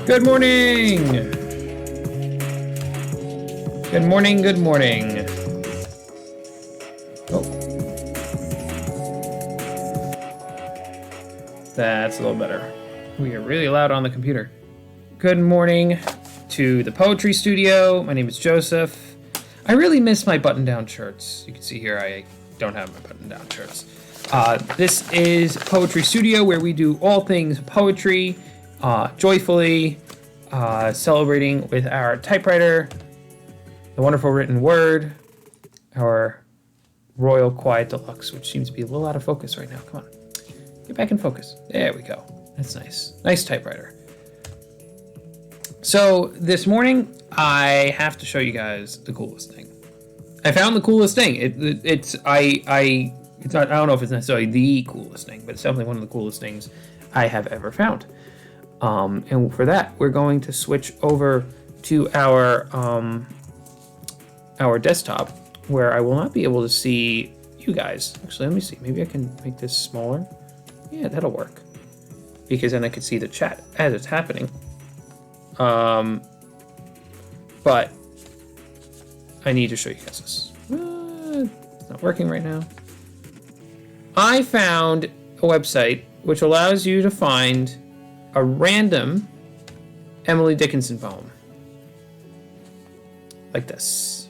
Good morning! Good morning, good morning. Oh. That's a little better. We are really loud on the computer. Good morning to the poetry studio. My name is Joseph. I really miss my button-down shirts. You can see here I don't have my button-down shirts. This is Poetry Studio, where we do all things poetry, joyfully, celebrating with our typewriter, the wonderful written word, our Royal Quiet Deluxe, which seems to be a little out of focus right now. Come on, get back in focus. There we go. That's nice. Nice typewriter. So this morning, I have to show you guys the coolest thing. I found the coolest thing. It's not, I don't know if it's necessarily the coolest thing, but it's definitely one of the coolest things I have ever found. And for that, we're going to switch over to our desktop, where I will not be able to see you guys. Actually, let me see. Maybe I can make this smaller. Yeah, that'll work. Because then I can see the chat as it's happening. But I need to show you guys this. It's not working right now. I found a website which allows you to find a random Emily Dickinson poem. Like this.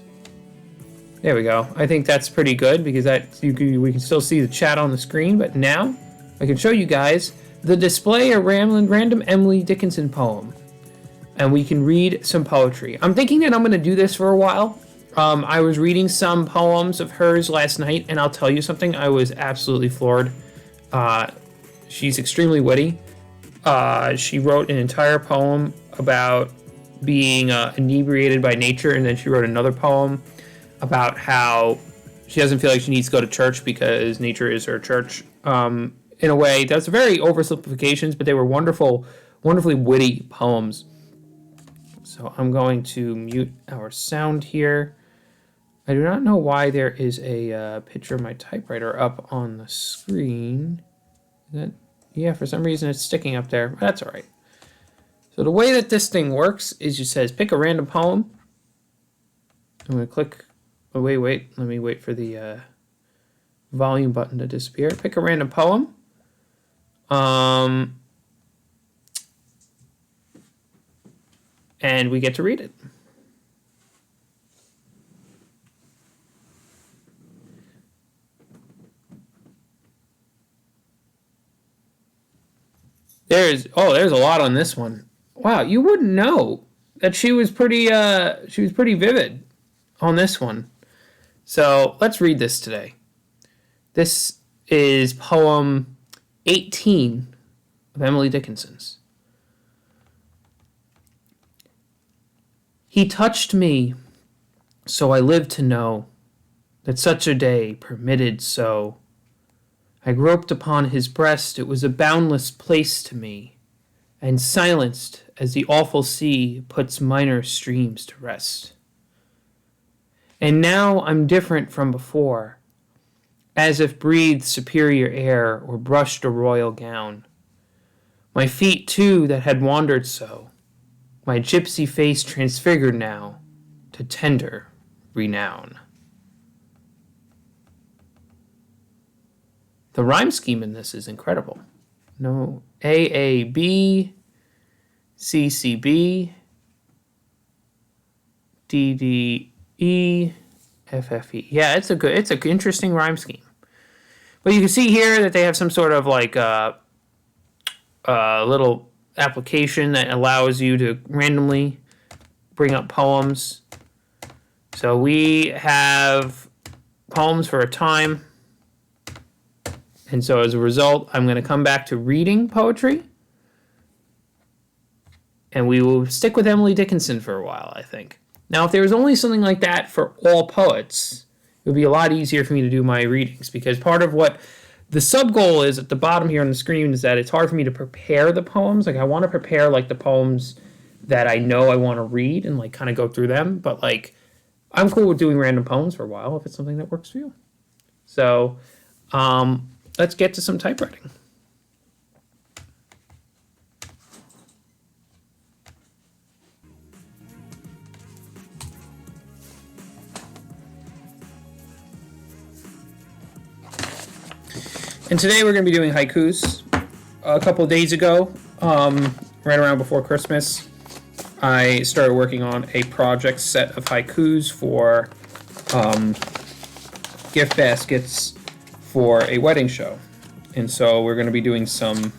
There we go. I think that's pretty good because we can still see the chat on the screen, but now I can show you guys the display of random Emily Dickinson poem. And we can read some poetry. I'm thinking that I'm going to do this for a while. I was reading some poems of hers last night, and I'll tell you something, I was absolutely floored. She's extremely witty. She wrote an entire poem about being inebriated by nature, and then she wrote another poem about how she doesn't feel like she needs to go to church because nature is her church. In a way, that's very oversimplifications, but they were wonderfully witty poems. So I'm going to mute our sound here. I do not know why there is a picture of my typewriter up on the screen. Yeah, for some reason it's sticking up there, but that's all right. So the way that this thing works is it says pick a random poem. I'm going to click, oh wait, let me wait for the volume button to disappear. Pick a random poem. And we get to read it. There's a lot on this one. Wow, you wouldn't know that she was pretty vivid on this one. So let's read this today. This is poem 18 of Emily Dickinson's. He touched me, so I lived to know that such a day permitted so. I groped upon his breast, it was a boundless place to me, and silenced as the awful sea puts minor streams to rest. And now I'm different from before, as if breathed superior air or brushed a royal gown. My feet, too, that had wandered so, my gypsy face transfigured now to tender renown. The rhyme scheme in this is incredible. No, AAB, CCB, DDE, FFE. Yeah, it's an interesting rhyme scheme. But you can see here that they have some sort of like little application that allows you to randomly bring up poems. So we have poems for a time. And so as a result, I'm going to come back to reading poetry. And we will stick with Emily Dickinson for a while, I think. Now, if there was only something like that for all poets, it would be a lot easier for me to do my readings. Because part of what the sub-goal is at the bottom here on the screen is that it's hard for me to prepare the poems. Like, I want to prepare, like, the poems that I know I want to read and, like, kind of go through them. But, like, I'm cool with doing random poems for a while if it's something that works for you. So, let's get to some typewriting. And today we're going to be doing haikus. A couple of days ago, right around before Christmas, I started working on a project set of haikus for gift baskets for a wedding show. And so we're going to be doing some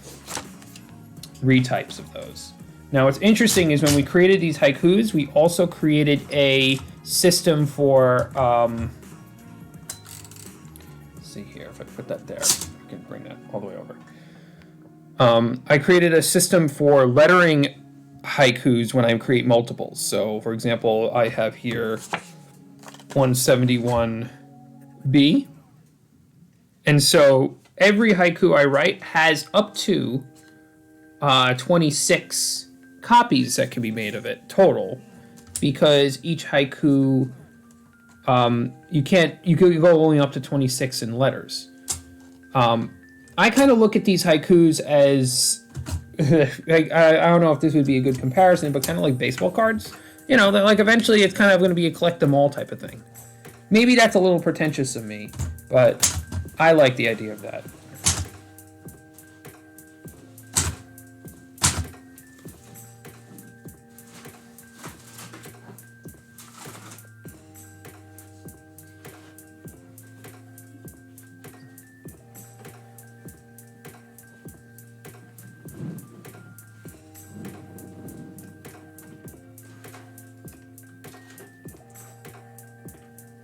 retypes of those. Now what's interesting is when we created these haikus, we also created a system for, let's see here, if I put that there, I can bring that all the way over. I created a system for lettering haikus when I create multiples. So for example, I have here 171B. And so every haiku I write has up to 26 copies that can be made of it total, because each haiku, you can go only up to 26 in letters. I kind of look at these haikus as, I don't know if this would be a good comparison, but kind of like baseball cards. You know, that like eventually it's kind of going to be a collect them all type of thing. Maybe that's a little pretentious of me, but I like the idea of that.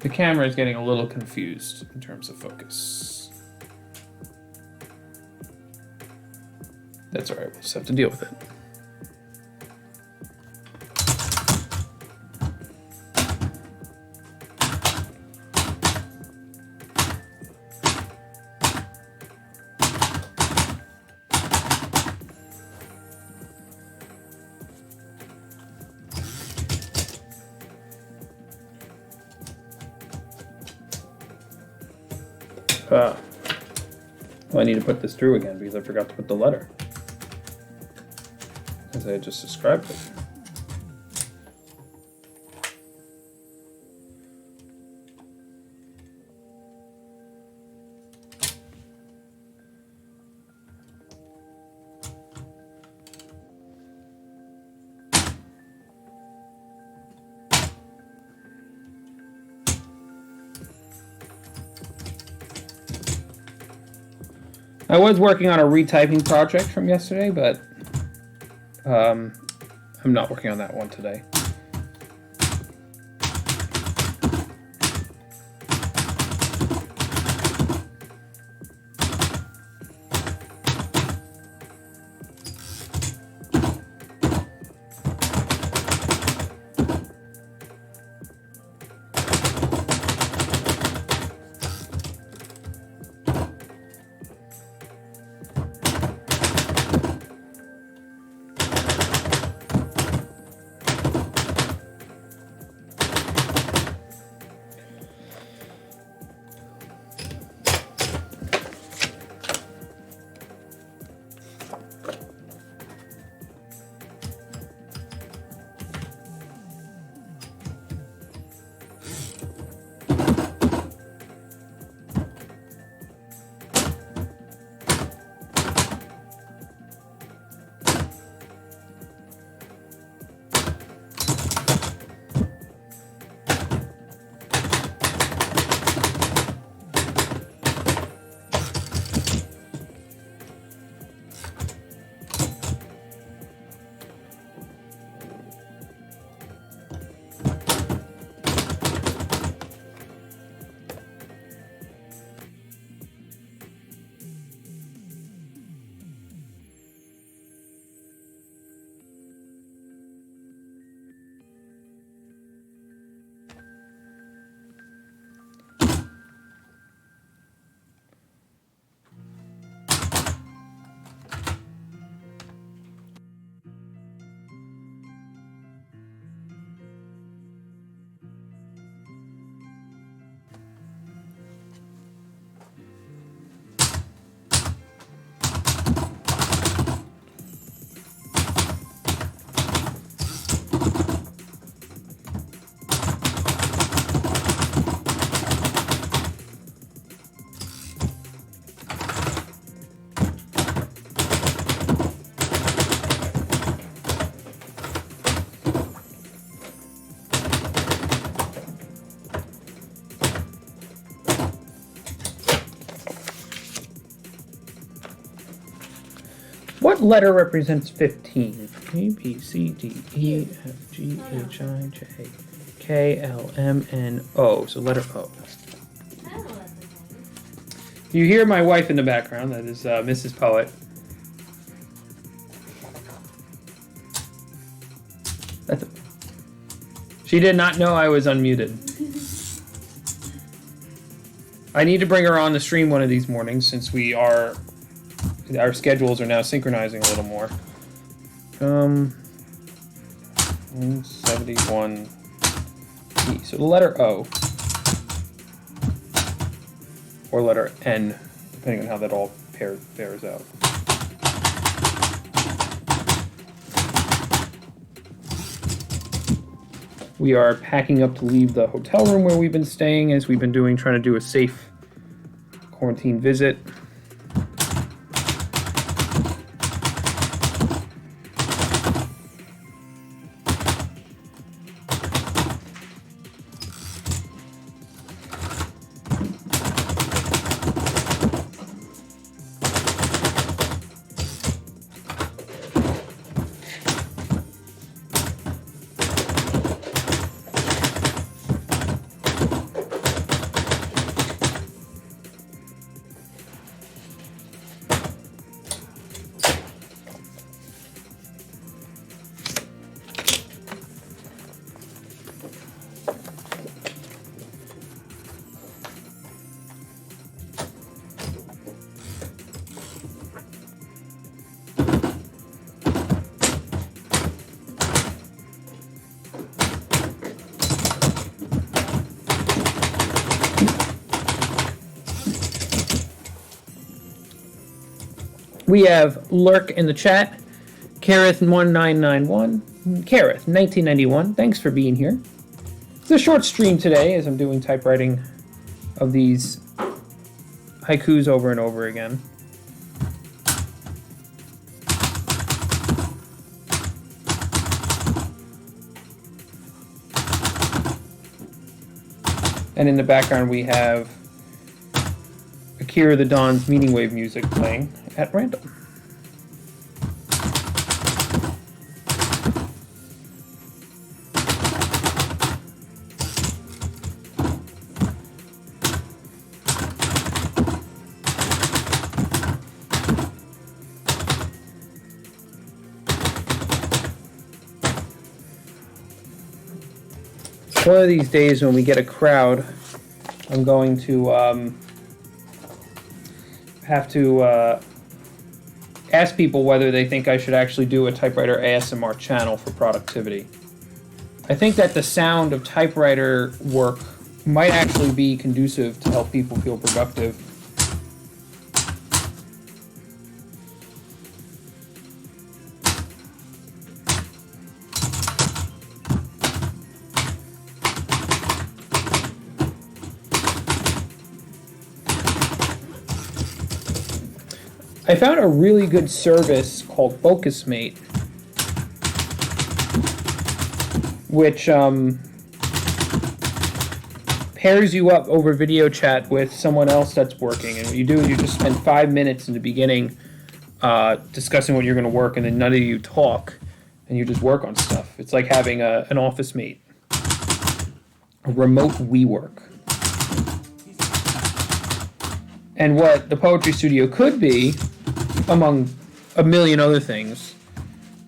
The camera is getting a little confused in terms of focus. That's all right, we'll just have to deal with it. Well, I need to put this through again because I forgot to put the letter, as I had just described it. I was working on a retyping project from yesterday, but I'm not working on that one today. What letter represents 15? A, B, C, D, E, F, G, H, I, J, K, L, M, N, O. So letter O. You hear my wife in the background. That is Mrs. Poet. She did not know I was unmuted. I need to bring her on the stream one of these mornings since our schedules are now synchronizing a little more. 171 E. So the letter O. Or letter N, depending on how that all bears out. We are packing up to leave the hotel room where we've been staying, as we've been doing, trying to do a safe quarantine visit. We have Lurk in the chat. Kareth1991. Kareth, 1991. Thanks for being here. It's a short stream today as I'm doing typewriting of these haikus over and over again. And in the background we have Akira the Don's Meaning Wave music playing at random. One of these days when we get a crowd, I'm going to have to ask people whether they think I should actually do a typewriter ASMR channel for productivity. I think that the sound of typewriter work might actually be conducive to help people feel productive. I found a really good service called FocusMate, which pairs you up over video chat with someone else that's working. And what you do is you just spend 5 minutes in the beginning discussing what you're going to work, and then none of you talk, and you just work on stuff. It's like having an office mate, a remote WeWork. And what the Poetry Studio could be, among a million other things,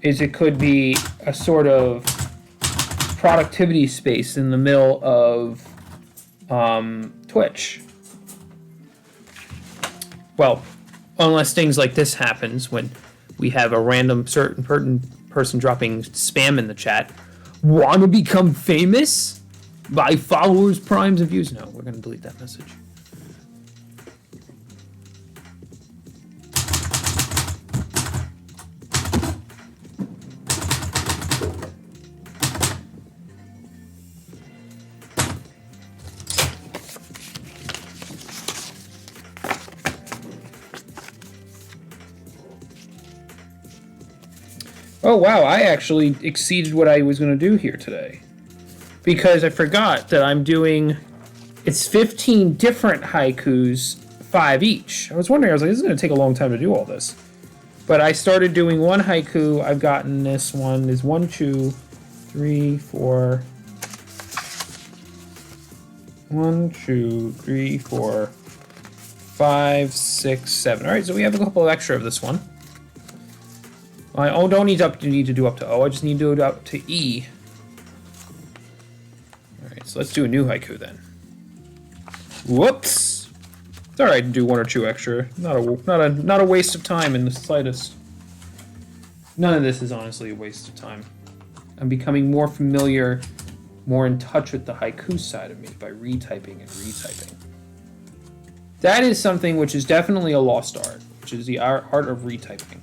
is it could be a sort of productivity space in the middle of Twitch. Well, unless things like this happens when we have a random certain person dropping spam in the chat. Want to become famous? By followers, primes, and views? No, we're going to delete that message. Oh wow, I actually exceeded what I was going to do here today. Because I forgot that I'm doing, it's 15 different haikus, 5 each. I was wondering, I was like, this is going to take a long time to do all this. But I started doing one haiku. I've gotten this one. There's 1, 2, 3, 4. 1, 2, 3, 4, 5, 6, 7. All right, so we have a couple of extra of this one. I don't need to do up to O. I just need to do up to E. All right, so let's do a new haiku then. Whoops! It's all right to do 1 or 2 extra. Not a waste of time in the slightest. None of this is honestly a waste of time. I'm becoming more familiar, more in touch with the haiku side of me by retyping and retyping. That is something which is definitely a lost art, which is the art of retyping.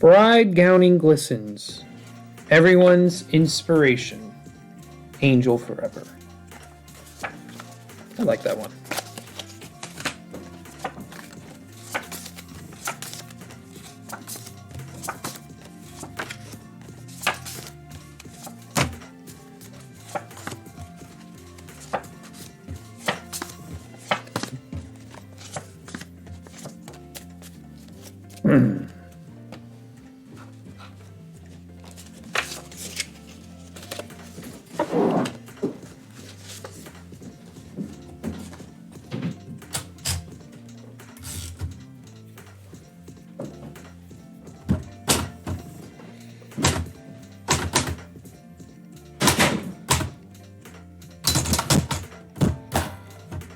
Bride gowning glistens, everyone's inspiration, angel forever. I like that one.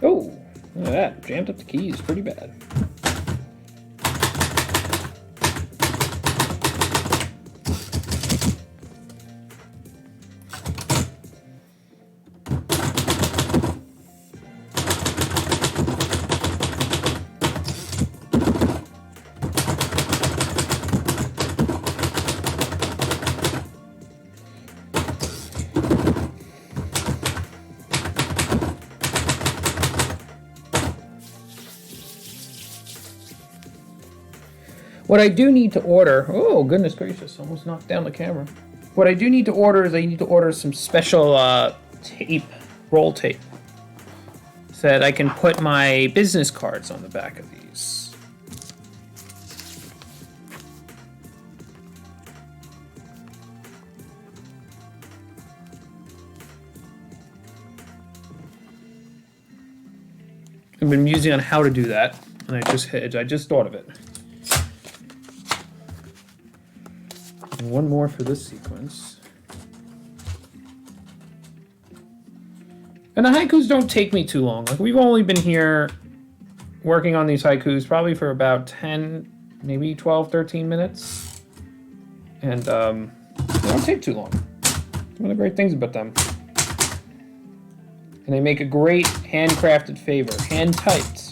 Oh, look at that. Jammed up the keys pretty bad. What I do need to order, oh goodness gracious, almost knocked down the camera. What I do need to order is I need to order some special tape, roll tape, so that I can put my business cards on the back of these. I've been musing on how to do that, and I just thought of it. And one more for this sequence. And the haikus don't take me too long. Like, we've only been here working on these haikus probably for about 10, maybe 12, 13 minutes. And they don't take too long. One of the great things about them. And they make a great handcrafted favor, hand-typed.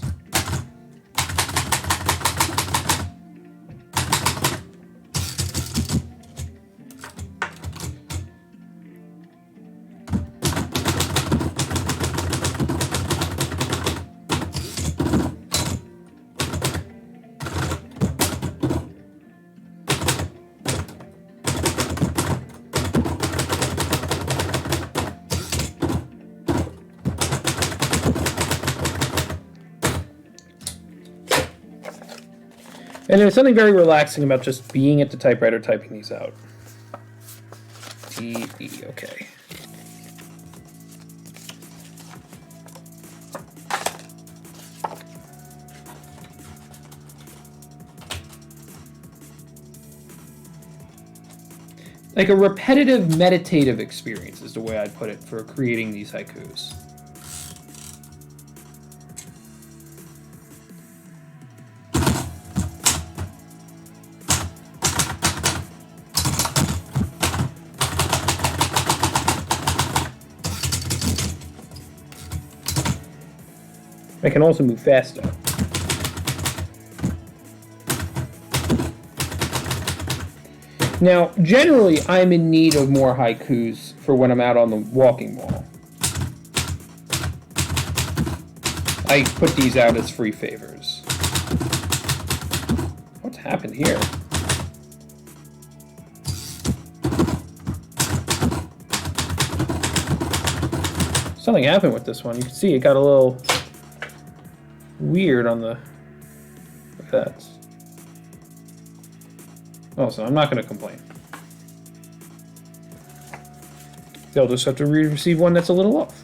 And there's something very relaxing about just being at the typewriter typing these out. T-E, okay. Like a repetitive meditative experience is the way I'd put it for creating these haikus. I can also move fast though. Now, generally, I'm in need of more haikus for when I'm out on the walking wall. I put these out as free favors. What's happened here? Something happened with this one. You can see it got a little weird on the... Look at that. Oh, so I'm not going to complain. They'll just have to receive one that's a little off.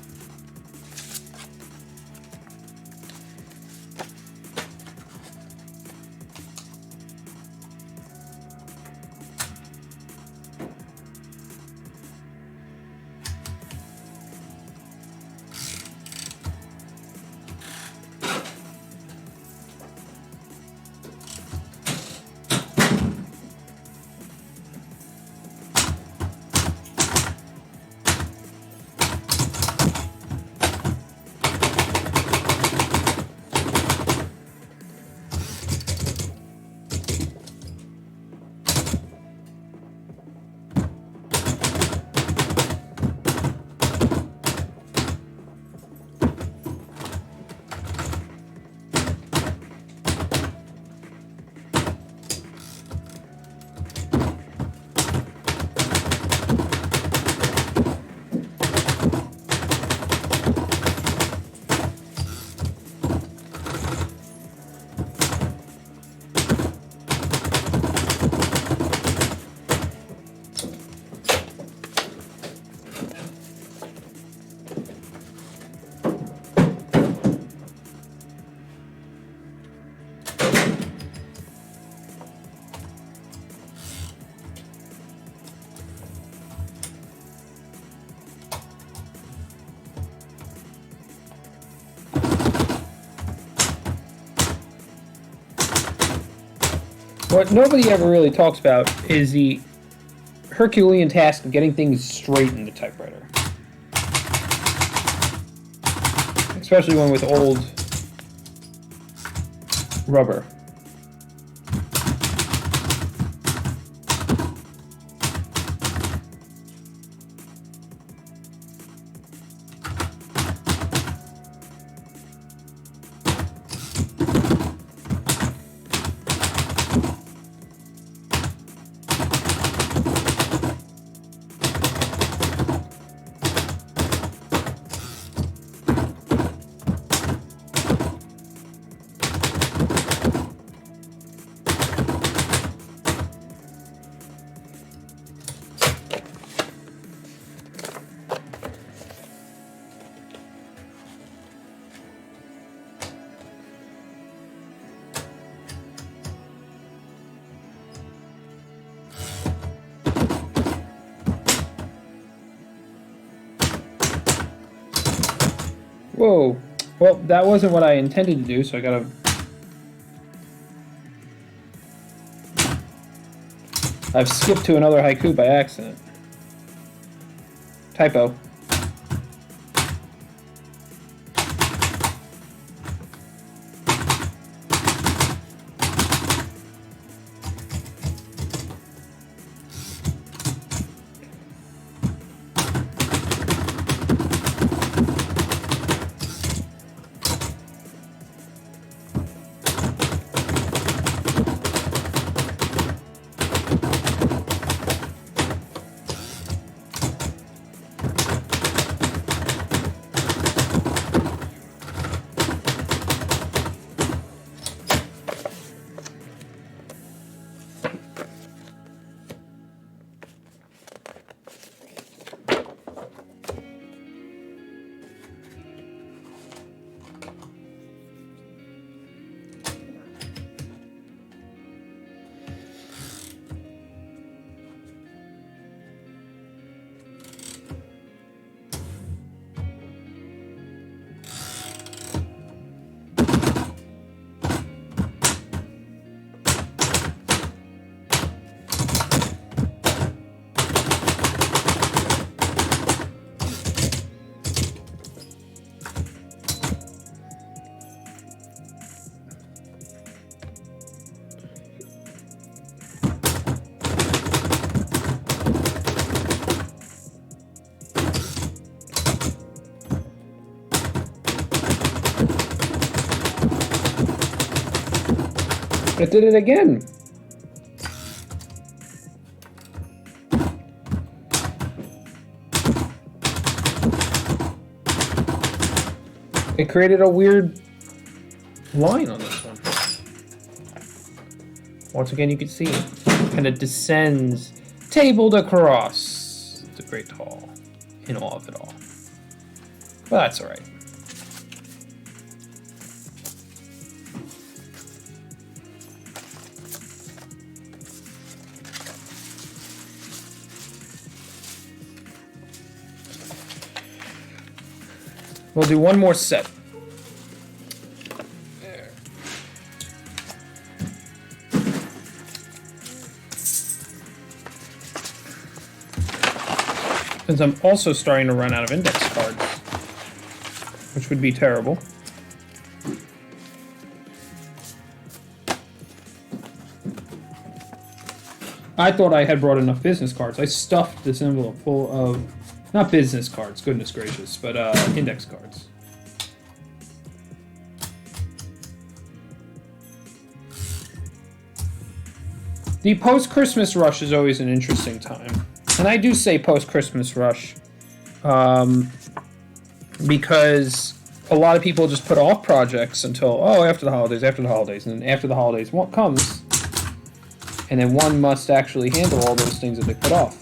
What nobody ever really talks about is the Herculean task of getting things straight in the typewriter. Especially one with old rubber. Whoa. Well, that wasn't what I intended to do, so I gotta... I've skipped to another haiku by accident. Typo. It did it again. It created a weird line on this one. Once again, you can see it kind of descends, tabled across the Great Hall in awe of it all. But that's all right. We'll do one more set. There. Since I'm also starting to run out of index cards, which would be terrible. I thought I had brought enough business cards. I stuffed this envelope full of, not business cards, goodness gracious, but index cards. The post-Christmas rush is always an interesting time. And I do say post-Christmas rush because a lot of people just put off projects until, oh, after the holidays, and then after the holidays what comes, and then one must actually handle all those things that they put off.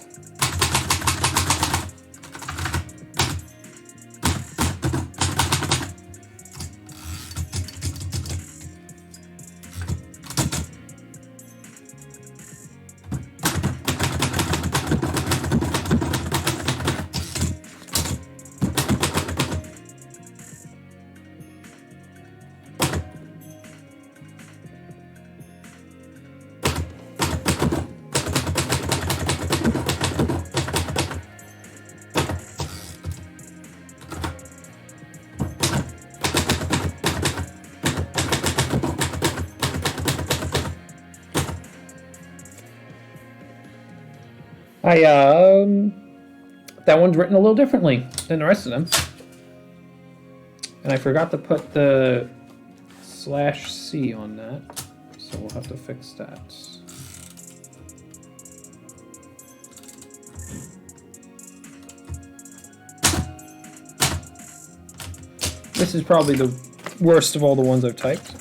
That one's written a little differently than the rest of them. And I forgot to put the /C on that, so we'll have to fix that. This is probably the worst of all the ones I've typed.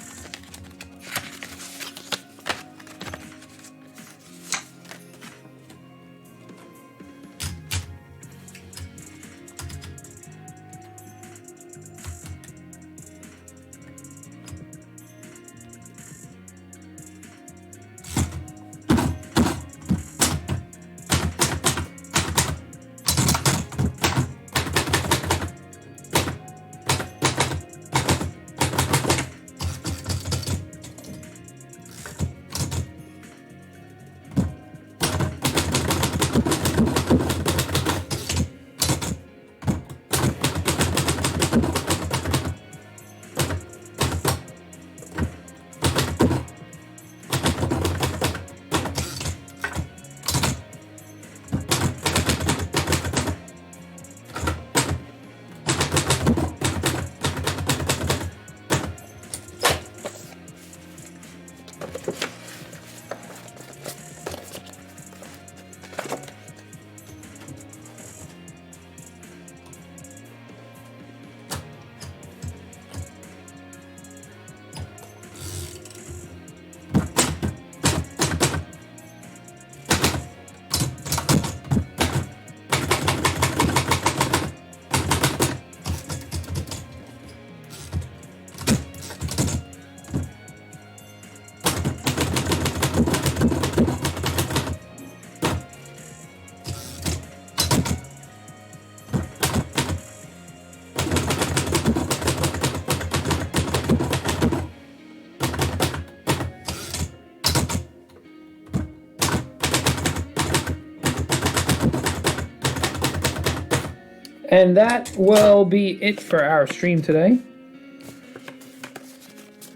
And that will be it for our stream today.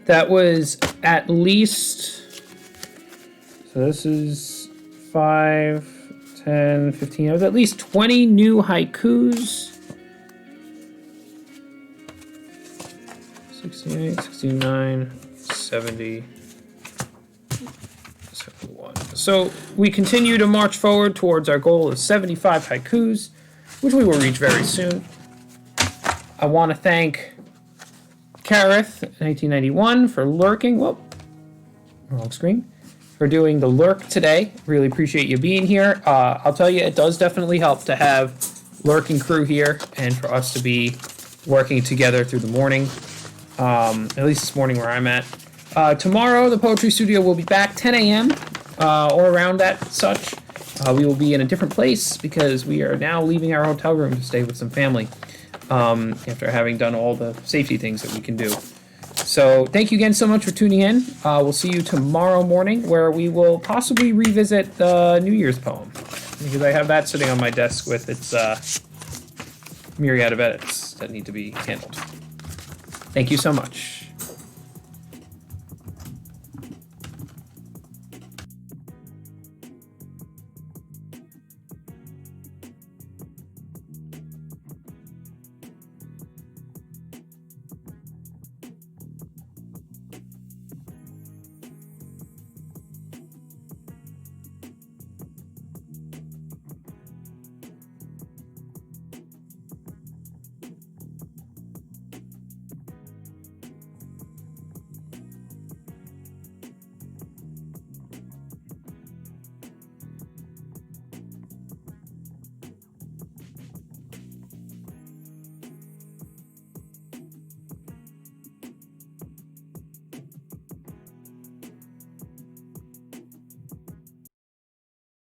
That was at least, so this is 5, 10, 15, that was at least 20 new haikus. 68, 69, 70, So we continue to march forward towards our goal of 75 haikus, which we will reach very soon. I want to thank Kareth, 1991, for lurking. Whoop, wrong screen. For doing the lurk today. Really appreciate you being here. I'll tell you, it does definitely help to have lurking crew here and for us to be working together through the morning. At least this morning where I'm at. Tomorrow, the Poetry Studio will be back 10 a.m. Or around that such. We will be in a different place because we are now leaving our hotel room to stay with some family after having done all the safety things that we can do. So thank you again so much for tuning in. We'll see you tomorrow morning where we will possibly revisit the New Year's poem because I have that sitting on my desk with its myriad of edits that need to be handled. Thank you so much.